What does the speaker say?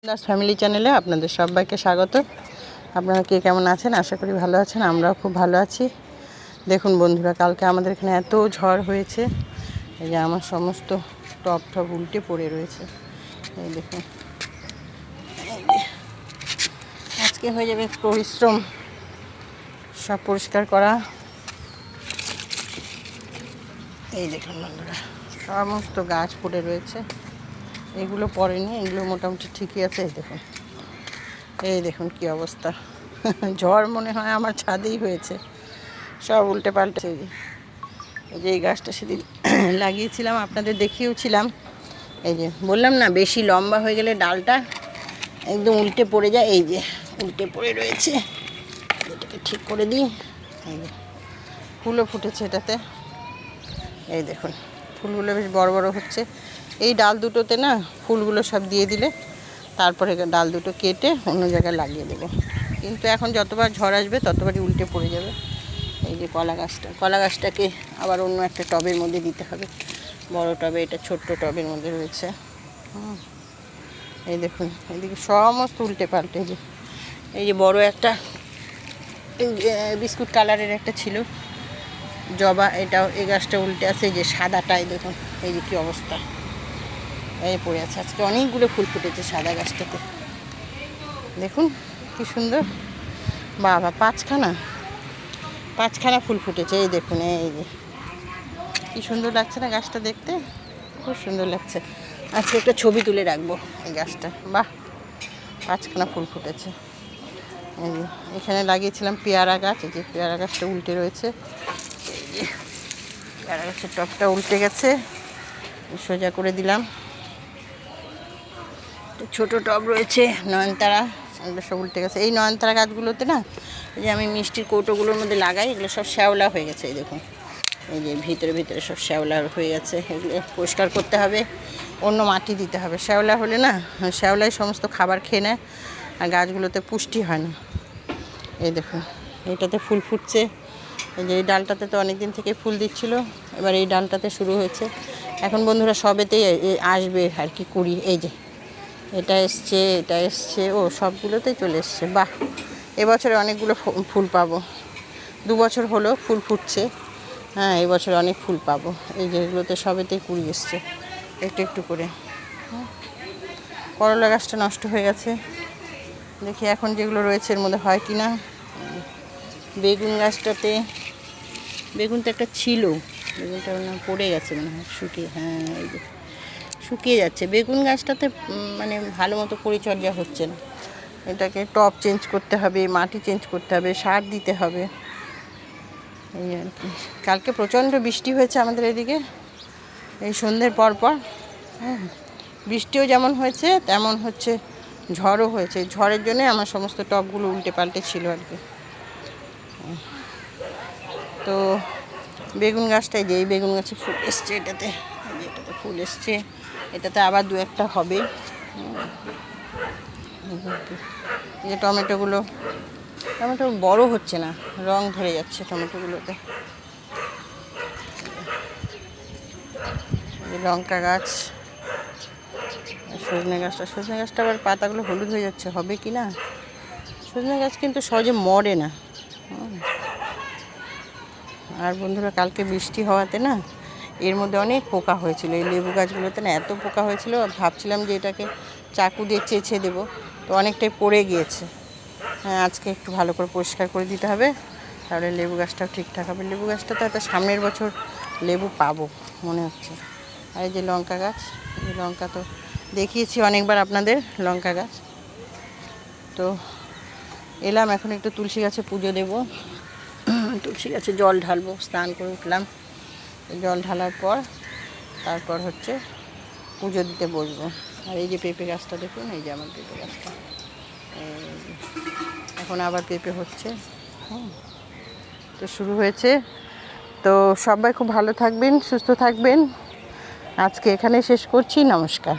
Das family চ্যানেলে আপনাদের সবাইকে স্বাগত। আপনারা কে কেমন আছেন? আশা করি ভালো আছেন। আমরাও খুব ভালো আছি। দেখুন বন্ধুরা, কালকে আমাদের এখানে এত ঝড় হয়েছে, এই যে আমার সমস্ত টপ উল্টে পড়ে রয়েছে। এই দেখুন, আজকে হয়ে যাবে পরিশ্রম সব পরিষ্কার করা। এই দেখুন বন্ধুরা, সমস্ত গাছ পড়ে রয়েছে। এগুলো পড়েনি, এগুলো মোটামুটি ঠিকই আছে। এই দেখুন কি অবস্থা। ঝড় মনে হয় আমার ছাদেই হয়েছে, সব উল্টে পাল্টে। এই যে এই গাছটা সেদিন লাগিয়েছিলাম, আপনাদের দেখিয়েওছিলাম। এই যে বললাম না, বেশি লম্বা হয়ে গেলে ডালটা একদম উল্টে পড়ে যায়। এই যে উল্টে পড়ে রয়েছে, এটাকে ঠিক করে দিই। এই যে ফুলও ফুটেছে এটাতে। এই দেখুন, ফুলগুলো বেশ বড় বড় হচ্ছে। এই ডাল দুটোতে না ফুলগুলো সব দিয়ে দিলে তারপরে ডাল দুটো কেটে অন্য জায়গায় লাগিয়ে দেবো। কিন্তু এখন যতবার ঝড় আসবে ততবারই উল্টে পড়ে যাবে। এই যে কলা গাছটাকে আবার অন্য একটা টবের মধ্যে দিতে হবে। বড় টবে, এটা ছোট্ট টবের মধ্যে রয়েছে। এই দেখুন, এদিকে সমস্ত উল্টে পাল্টে। এই যে বড় একটা বিস্কুট কালারের একটা ছিল জবা, এটাও এই গাছটা উল্টে আছে। এই যে সাদাটাই দেখুন, এই যে কী অবস্থা, এই পড়ে আছে। আজকে অনেকগুলো ফুল ফুটেছে সাদা গাছটাতে, দেখুন কি সুন্দর। বাবা, পাঁচখানা ফুল ফুটেছে। এই দেখুন, এই যে কী সুন্দর লাগছে না গাছটা দেখতে, খুব সুন্দর লাগছে। আজকে একটা ছবি তুলে রাখবো এই গাছটা। বাহ, 5খানা ফুল ফুটেছে। এই যে এখানে লাগিয়েছিলাম পেয়ারা গাছ, এই যে পেয়ারা গাছটা উল্টে রয়েছে। এই যে পেয়ারা গাছের টবটা উল্টে গেছে, সোজা করে দিলাম। ছোট টব রয়েছে নয়নতারা, এগুলো সব উল্টে গেছে। এই নয়নতারা গাছগুলোতে না, এই যে আমি মিষ্টির কৌটোগুলোর মধ্যে লাগাই, এগুলো সব শ্যাওলা হয়ে গেছে। এই দেখুন, এই যে ভিতরে সব শ্যাওলা হয়ে গেছে। এগুলো পরিষ্কার করতে হবে, অন্য মাটি দিতে হবে। শ্যাওলা হলে না, শ্যাওলাই সমস্ত খাবার খেয়ে নেয় আর গাছগুলোতে পুষ্টি হয় না। এই দেখুন, এটাতে ফুল ফুটছে। এই যে এই ডালটাতে তো অনেক দিন থেকে ফুল দিচ্ছিল, এবার এই ডালটাতে শুরু হয়েছে। এখন বন্ধুরা সবেতেই আসবে আর কি কুড়ি। এই যে এটা এসছে, ও সবগুলোতেই চলে এসছে। বাহ, এবছরে অনেকগুলো ফুল পাবো। 2 বছর হলো ফুল ফুটছে। হ্যাঁ, এবছর অনেক ফুল পাবো। এই যেগুলোতে সবেতেই কুড়ি এসছে একটু একটু করে। করলা গাছটা নষ্ট হয়ে গেছে, দেখি এখন যেগুলো রয়েছে এর মধ্যে হয় কি না। বেগুন গাছটাতে, বেগুন তো একটা ছিল, বেগুনটা পড়ে গেছে মনে হয় শুকিয়ে। হ্যাঁ, এই যে শুকিয়ে যাচ্ছে বেগুন গাছটাতে, মানে ভালো মতো পরিচর্যা হচ্ছে না। এটাকে টব চেঞ্জ করতে হবে, মাটি চেঞ্জ করতে হবে, সার দিতে হবে। এই আর কি। কালকে প্রচণ্ড বৃষ্টি হয়েছে আমাদের এদিকে, এই সন্ধ্যের পর। হ্যাঁ, বৃষ্টিও যেমন হয়েছে তেমন হচ্ছে ঝড়ও হয়েছে। ঝড়ের জন্যে আমার সমস্ত টবগুলো উল্টে পাল্টে ছিল আর কি। তো বেগুন গাছটাই, যে এই বেগুন গাছে ফুল এসছে, এটাতে ফুল এসছে, এটাতে আবার 2-1টা হবে। এই যে টমেটো বড় হচ্ছে না, রং ধরে যাচ্ছে টমেটোগুলোতে। লঙ্কা গাছ, সজনে গাছটা আবার পাতাগুলো হলুদ হয়ে যাচ্ছে, হবে কি না। সজনে গাছ কিন্তু সহজে মরে না। আর বন্ধুরা, কালকে বৃষ্টি হওয়াতে না এর মধ্যে অনেক পোকা হয়েছিল। এই লেবু গাছগুলোতে না এত পোকা হয়েছিল, ভাবছিলাম যে এটাকে চাকু দিয়ে চেঁচে দেবো, তো অনেকটাই পড়ে গিয়েছে। হ্যাঁ, আজকে একটু ভালো করে পরিষ্কার করে দিতে হবে, তাহলে লেবু গাছটাও ঠিকঠাক হবে। লেবু গাছটা তো একটা সামনের বছর লেবু পাবো মনে হচ্ছে। আর এই যে লঙ্কা গাছ, এই লঙ্কা তো দেখিয়েছি অনেকবার আপনাদের, লঙ্কা গাছ। তো এলাম এখন একটু তুলসী গাছে পুজো দেবো, তুলসী গাছে জল ঢালবো। স্নান করে উঠলাম, জল ঢালার পর তারপর হচ্ছে পুজো দিতে বসবো। আর এই যে পেঁপে গাছটা দেখুন, এই যে আমার পেঁপে গাছটা, এখন আবার পেঁপে হচ্ছে। তো শুরু হয়েছে। তো সবাই খুব ভালো থাকবেন, সুস্থ থাকবেন। আজকে এখানে শেষ করছি, নমস্কার।